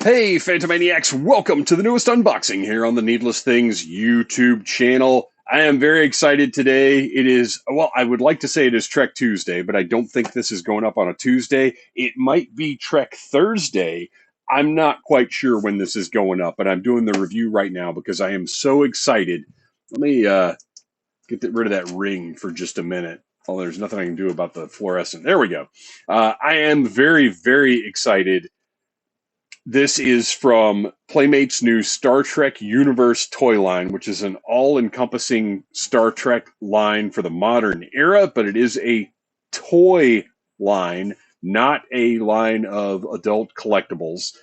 Hey, Phantomaniacs, welcome to the newest unboxing here on the Needless Things YouTube channel. I am very excited today. It is, well, I would like to say it is Trek Tuesday, but I don't think this is going up on a Tuesday. It might be Trek Thursday. I'm not quite sure when this is going up, but I'm doing the review right now because I am so excited. Let me get rid of that ring for just a minute. Oh, there's nothing I can do about the fluorescent. There we go. I am very, very excited. This is from Playmates' new Star Trek Universe toy line, which is an all-encompassing Star Trek line for the modern era, but it is a toy line, not a line of adult collectibles.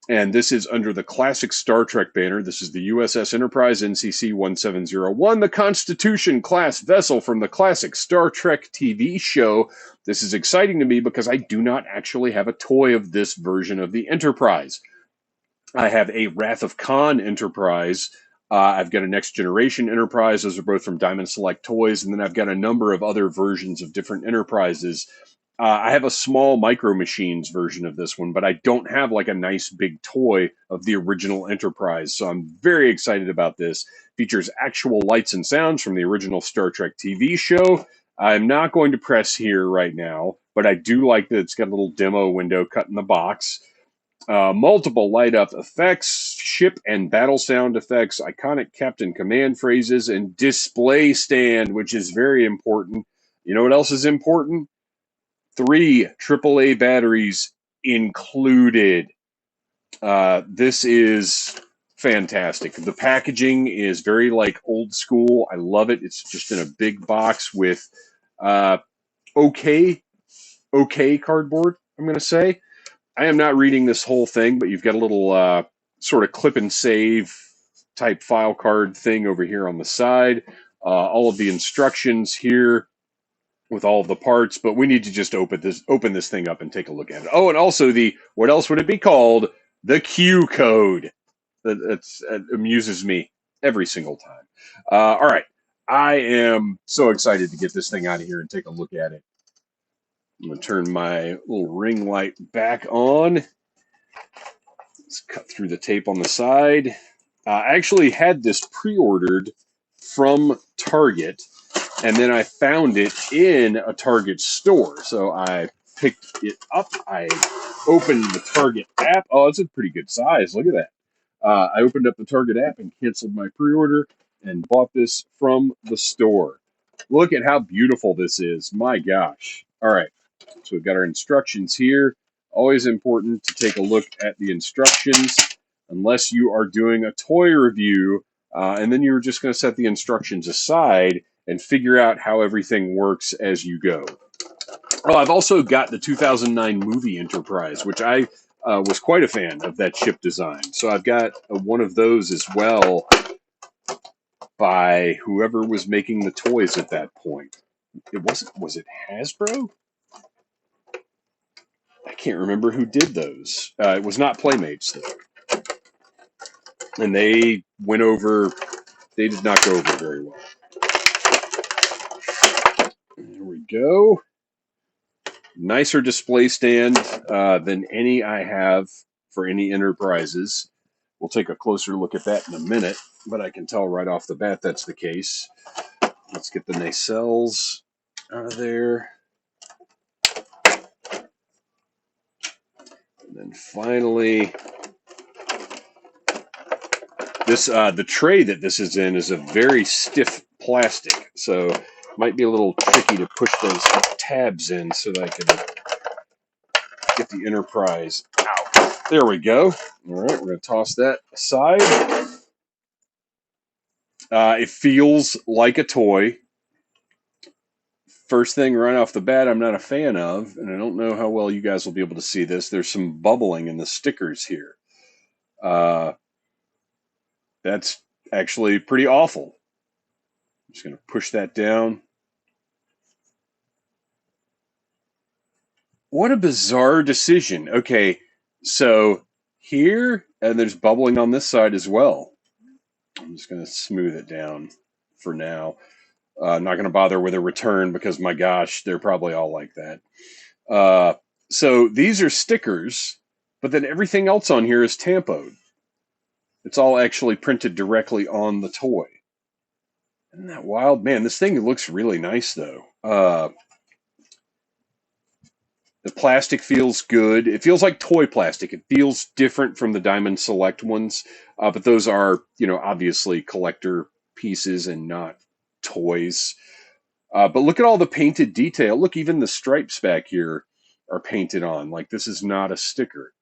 And this is under the classic Star Trek banner. This is the USS Enterprise NCC-1701, the Constitution class vessel from the classic Star Trek TV show. This is exciting to me because I do not actually have a toy of this version of the Enterprise. I have a Wrath of Khan Enterprise. I've got a Next Generation Enterprise. Those are both from Diamond Select Toys. And then I've got a number of other versions of different Enterprises. I have a small Micro Machines version of this one, but I don't have like a nice big toy of the original Enterprise. So I'm very excited about this. Features actual lights and sounds from the original Star Trek TV show. I'm not going to press here right now, but I do like that it's got a little demo window cut in the box. Multiple light up effects, ship and battle sound effects, iconic Captain Command phrases, and display stand, which is very important. You know what else is important? 3 AAA batteries included. This is fantastic. The packaging is very like old school. I love it. It's just in a big box with okay cardboard, I'm going to say. I am not reading this whole thing, but you've got a little sort of clip and save type file card thing over here on the side. All of the instructions here with all of the parts, but we need to just open this thing up and take a look at it. Oh, and also what else would it be called? The Q code. That amuses me every single time. All right. I am so excited to get this thing out of here and take a look at it. I'm going to turn my little ring light back on. Let's cut through the tape on the side. I actually had this pre-ordered from Target, and then I found it in a Target store. So I picked it up. I opened the Target app. Oh, it's a pretty good size. Look at that. I opened up the Target app and canceled my pre-order and bought this from the store. Look at how beautiful this is. My gosh. All right. So we've got our instructions here. Always important to take a look at the instructions unless you are doing a toy review, and then you're just going to set the instructions aside and figure out how everything works as you go. Oh, I've also got the 2009 movie Enterprise, which I was quite a fan of that ship design. So I've got one of those as well by whoever was making the toys at that point. Was it Hasbro? I can't remember who did those. It was not Playmates, though. And they did not go over very well. There we go. Nicer display stand than any I have for any Enterprises. We'll take a closer look at that in a minute, but I can tell right off the bat that's the case. Let's get the nacelles out of there. And then finally, the tray that this is in is a very stiff plastic, so it might be a little tricky to push those tabs in so that I can get the Enterprise out. There we go. All right, we're going to toss that aside. It feels like a toy. First thing right off the bat, I'm not a fan of, and I don't know how well you guys will be able to see this. There's some bubbling in the stickers here. That's actually pretty awful. I'm just going to push that down. What a bizarre decision. Okay, so here, and there's bubbling on this side as well. I'm just going to smooth it down for now. I'm not going to bother with a return because, my gosh, they're probably all like that. So these are stickers But then everything else on here is tampoed. It's all actually printed directly on the toy. Isn't that wild? Man, this thing looks really nice, though. The plastic feels good. It feels like toy plastic. It feels different from the Diamond Select ones, but those are, obviously collector pieces and not toys. But look at all the painted detail. Look, even the stripes back here are painted on. Like this is not a sticker.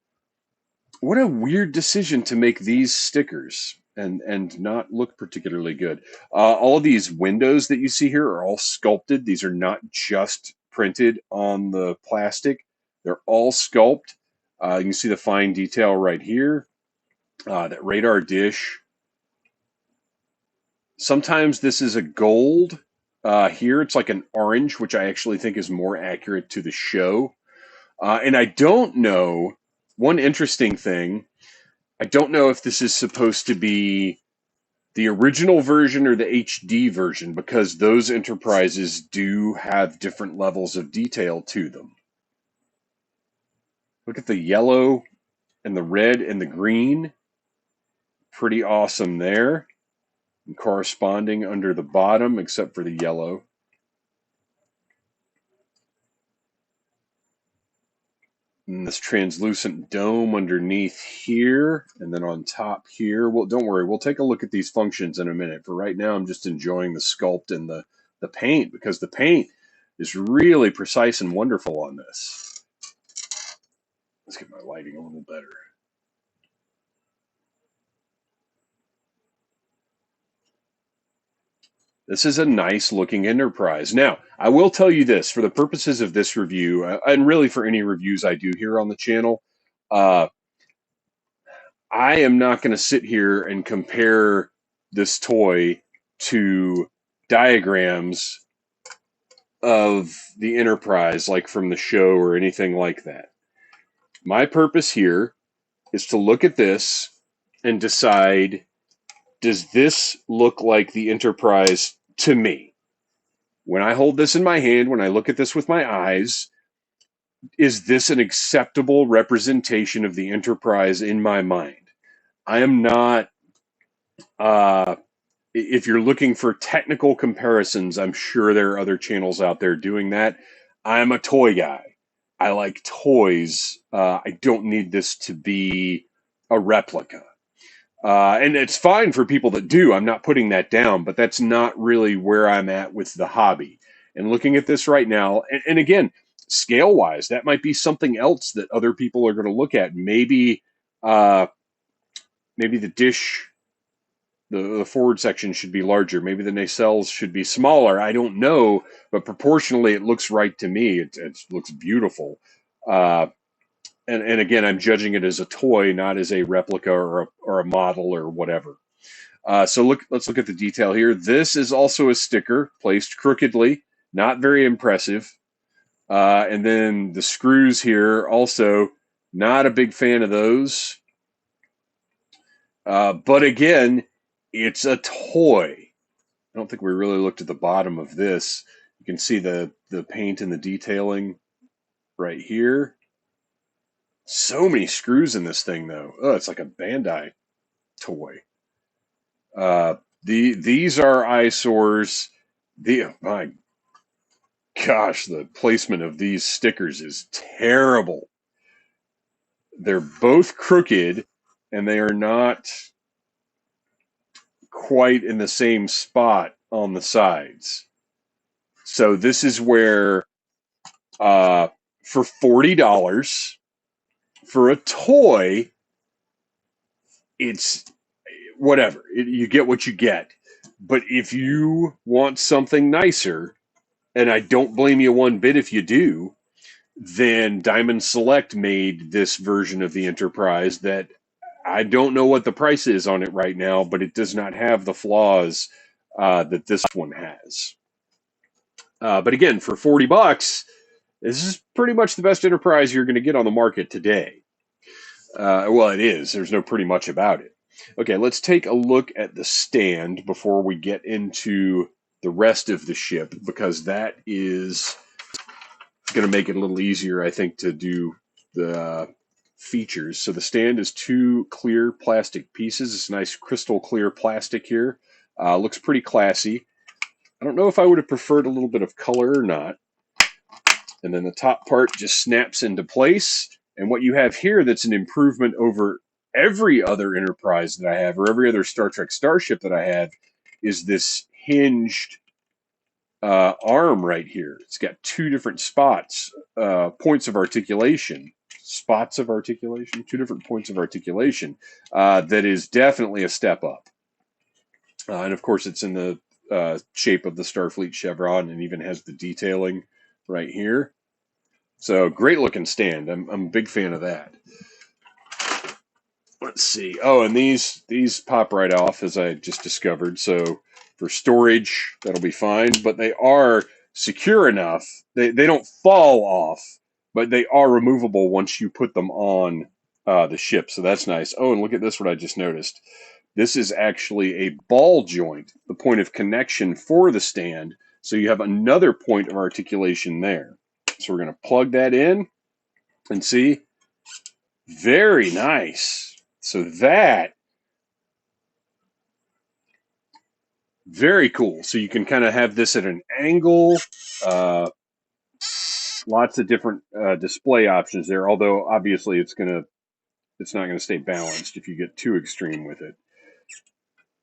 What a weird decision to make these stickers and not look particularly good. All of these windows that you see here are all sculpted. These are not just printed on the plastic. They're all sculpted. You can see the fine detail right here. That radar dish. Sometimes this is a gold. Here it's like an orange, which I actually think is more accurate to the show. And I don't know, one interesting thing, I don't know if this is supposed to be the original version or the HD version, because those Enterprises do have different levels of detail to them. Look at the yellow and the red and the green. Pretty awesome there. And corresponding under the bottom, except for the yellow. And this translucent dome underneath here, and then on top here. Well, don't worry, we'll take a look at these functions in a minute. For right now, I'm just enjoying the sculpt and the paint, because the paint is really precise and wonderful on this. Let's get my lighting a little better. This is a nice looking Enterprise. Now, I will tell you this, for the purposes of this review, and really for any reviews I do here on the channel, I am not going to sit here and compare this toy to diagrams of the Enterprise, like from the show or anything like that. My purpose here is to look at this and decide, does this look like the Enterprise to me? When I hold this in my hand, when I look at this with my eyes, is this an acceptable representation of the Enterprise in my mind? I am not, if you're looking for technical comparisons, I'm sure there are other channels out there doing that. I'm a toy guy. I like toys. I don't need this to be a replica. And it's fine for people that do. I'm not putting that down, but that's not really where I'm at with the hobby. And looking at this right now, and again, scale wise, that might be something else that other people are going to look at. Maybe, maybe the dish, the forward section should be larger. Maybe the nacelles should be smaller. I don't know, but proportionally, it looks right to me. It looks beautiful. And again, I'm judging it as a toy, not as a replica or a model or whatever. So let's look at the detail here. This is also a sticker placed crookedly, not very impressive. And then the screws here, also not a big fan of those. But again, it's a toy. I don't think we really looked at the bottom of this. You can see the paint and the detailing right here. So many screws in this thing, though. Oh, it's like a Bandai toy. These are eyesores. My gosh, the placement of these stickers is terrible. They're both crooked, and they are not quite in the same spot on the sides. So this is where, for $40 for a toy, it's whatever. You get what you get. But if you want something nicer, and I don't blame you one bit if you do, then Diamond Select made this version of the Enterprise that I don't know what the price is on it right now, but it does not have the flaws that this one has. But again, for $40, this is pretty much the best Enterprise you're going to get on the market today. Well, it is. There's no pretty much about it. Okay, let's take a look at the stand before we get into the rest of the ship, because that is going to make it a little easier, I think, to do the features. So the stand is two clear plastic pieces. It's nice crystal clear plastic here. Looks pretty classy. I don't know if I would have preferred a little bit of color or not. And then the top part just snaps into place. And what you have here that's an improvement over every other Enterprise that I have, or every other Star Trek starship that I have, is this hinged arm right here. It's got two different spots, points of articulation, two different points of articulation. That is definitely a step up. And of course, it's in the shape of the Starfleet chevron, and even has the detailing right here. So great looking stand. I'm a big fan of that. Let's see. Oh, and these pop right off, as I just discovered. So for storage, that'll be fine. But they are secure enough. They don't fall off, but they are removable once you put them on the ship. So that's nice. Oh, and look at this, what I just noticed. This is actually a ball joint, the point of connection for the stand. So you have another point of articulation there. So we're going to plug that in and see. Very nice. So that, very cool. So you can kind of have this at an angle. Lots of different display options there. Although obviously it's not going to stay balanced if you get too extreme with it.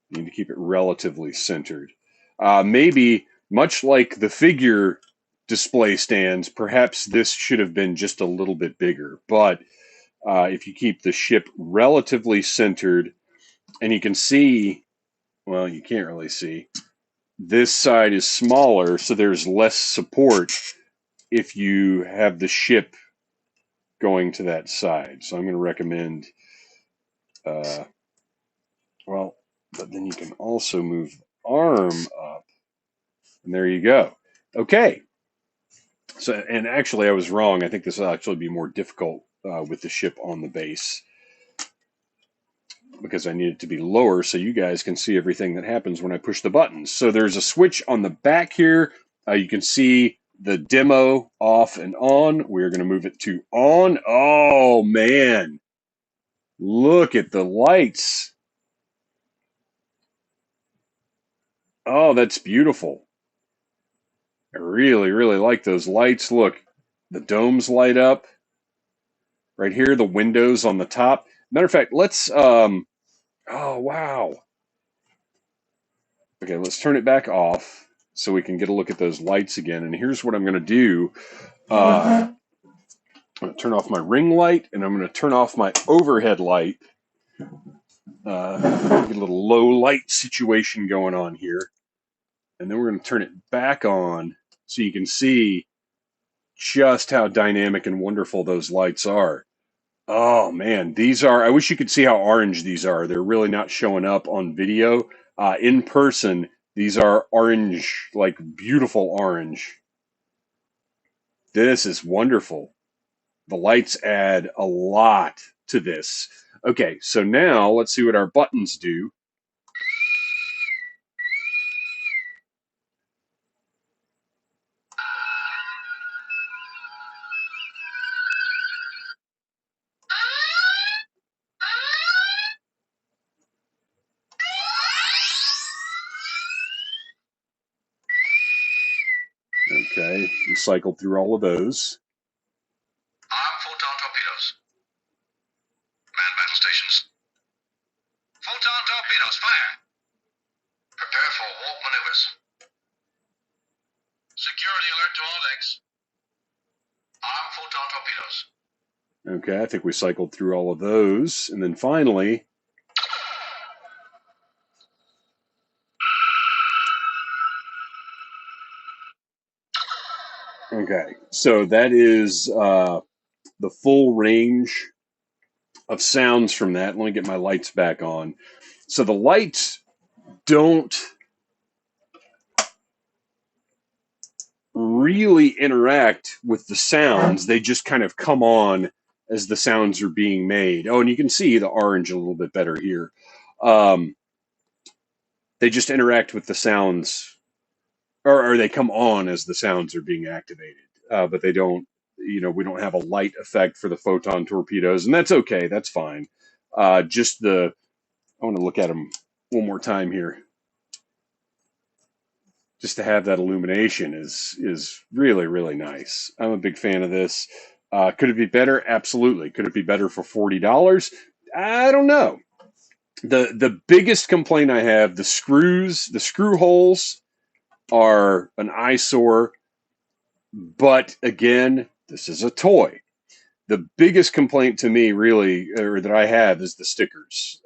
You need to keep it relatively centered. Maybe much like the figure display stands, perhaps this should have been just a little bit bigger. But if you keep the ship relatively centered, and you can see, well, you can't really see, this side is smaller, so there's less support if you have the ship going to that side. So I'm going to recommend, well, but then you can also move the arm up, and there you go. Okay. So, and actually I was wrong. I think this will actually be more difficult with the ship on the base, because I need it to be lower so you guys can see everything that happens when I push the buttons. So there's a switch on the back here. You can see the demo off and on. We're going to move it to on. Oh, man. Look at the lights. Oh, that's beautiful. I really, really like those lights. Look, the domes light up. Right here, the windows on the top. Matter of fact, let's, oh, wow. Okay, let's turn it back off so we can get a look at those lights again. And here's what I'm going to do. I'm going to turn off my ring light, and I'm going to turn off my overhead light. Get a little low light situation going on here. And then we're going to turn it back on so you can see just how dynamic and wonderful those lights are. Oh, man, these are, I wish you could see how orange these are. They're really not showing up on video. In person, these are orange, like beautiful orange. This is wonderful. The lights add a lot to this. Okay, so now let's see what our buttons do. Okay, we cycled through all of those. Arm photon torpedoes. Man battle stations. Photon torpedoes, fire! Prepare for warp maneuvers. Security alert to all decks. Arm photon torpedoes. Okay, I think we cycled through all of those. And then finally, okay, so that is the full range of sounds from that. Let me get my lights back on. So the lights don't really interact with the sounds. They just kind of come on as the sounds are being made. Oh, and you can see the orange a little bit better here. They just interact with the sounds, or they come on as the sounds are being activated, but they don't, you know, we don't have a light effect for the photon torpedoes, and that's okay. That's fine. Just the, I want to look at them one more time here. Just to have that illumination is really, really nice. I'm a big fan of this. Could it be better? Absolutely. Could it be better for $40? I don't know. The biggest complaint I have, the screw holes are an eyesore, but again, this is a toy. The biggest complaint to me, really, or that I have, is the stickers.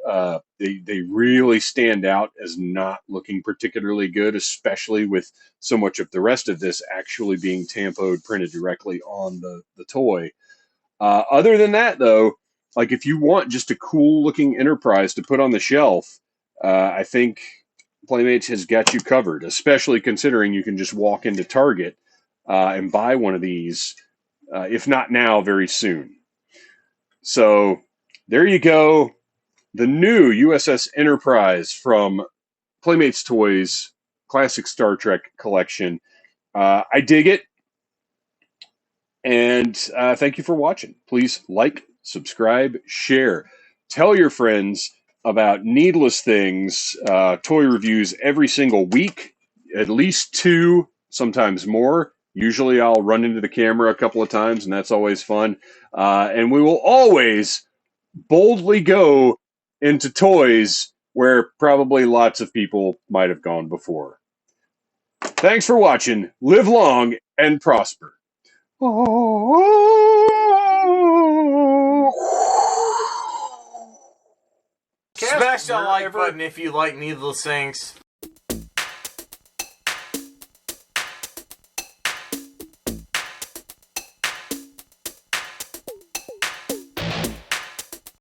They really stand out as not looking particularly good, especially with so much of the rest of this actually being tampoed, printed directly on the toy. Other than that, though, like if you want just a cool looking Enterprise to put on the shelf, I think Playmates has got you covered, especially considering you can just walk into Target and buy one of these, if not now, very soon. So there you go. The new USS Enterprise from Playmates Toys Classic Star Trek Collection. I dig it. And thank you for watching. Please like, subscribe, share. Tell your friends about Needless Things toy reviews every single week, at least 2, sometimes more. Usually I'll run into the camera a couple of times, and that's always fun. And we will always boldly go into toys where probably lots of people might have gone before. Thanks for watching. Live long and prosper. Smash that like button if you like Needless Things.